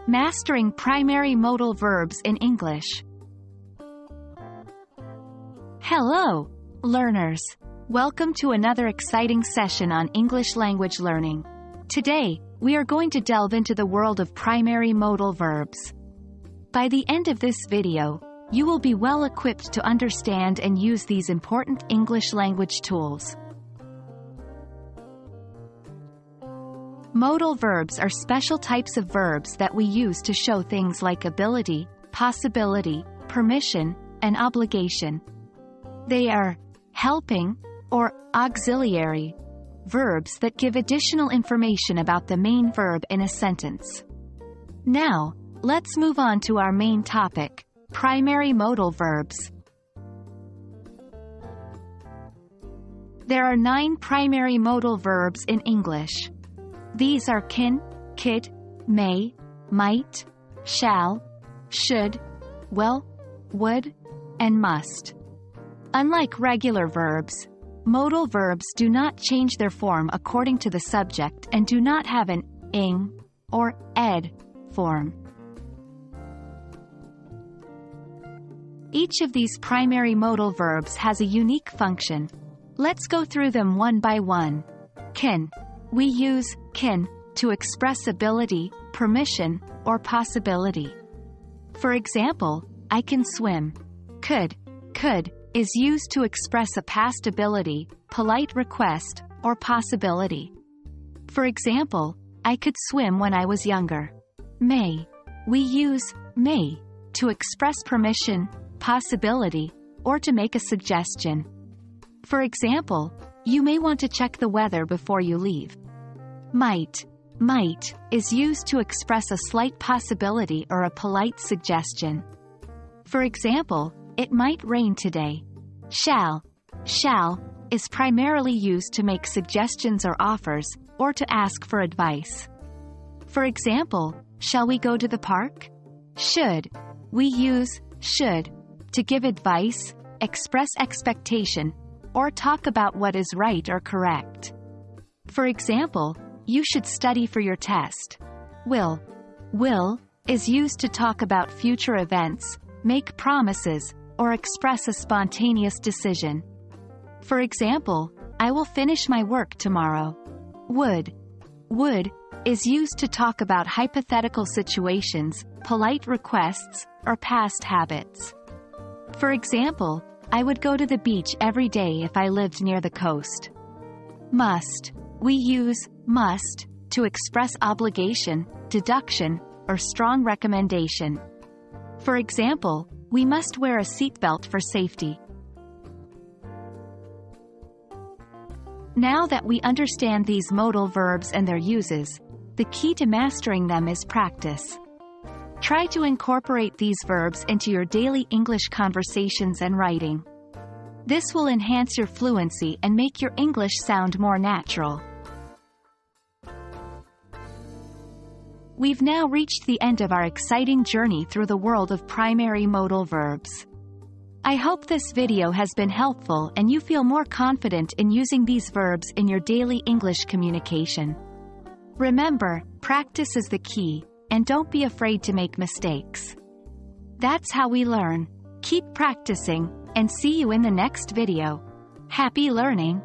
Mastering primary modal verbs in English. Hello, learners. Welcome to another exciting session on English language learning. Today, we are going to delve into the world of primary modal verbs. By the end of this video, you will be well equipped to understand and use these important English language tools. Modal verbs are special types of verbs that we use to show things like ability, possibility, permission, and obligation. They are helping or auxiliary verbs that give additional information about the main verb in a sentence. Now, let's move on to our main topic, primary modal verbs. There are 9 primary modal verbs in English. These are can, could, may, might, shall, should, will, would, and must. Unlike regular verbs, modal verbs do not change their form according to the subject and do not have an ing or ed form. Each of these primary modal verbs has a unique function. Let's go through them one by one. Can. We use can to express ability, permission, or possibility. For example, I can swim. Could is used to express a past ability, polite request, or possibility. For example, I could swim when I was younger. May. We use may to express permission, possibility, or to make a suggestion. For example, you may want to check the weather before you leave. Might is used to express a slight possibility or a polite suggestion. For example, it might rain today. Shall is primarily used to make suggestions or offers, or to ask for advice. For example, shall we go to the park? Should. We use should to give advice, express expectation, or talk about what is right or correct. For example, you should study for your test. Will is used to talk about future events, make promises, or express a spontaneous decision. For example, I will finish my work tomorrow. Would is used to talk about hypothetical situations, polite requests, or past habits. For example, I would go to the beach every day if I lived near the coast. Must. We use must to express obligation, deduction, or strong recommendation. For example, we must wear a seatbelt for safety. Now that we understand these modal verbs and their uses, the key to mastering them is practice. Try to incorporate these verbs into your daily English conversations and writing. This will enhance your fluency and make your English sound more natural. We've now reached the end of our exciting journey through the world of primary modal verbs. I hope this video has been helpful and you feel more confident in using these verbs in your daily English communication. Remember, practice is the key, and don't be afraid to make mistakes. That's how we learn. Keep practicing, and see you in the next video. Happy learning!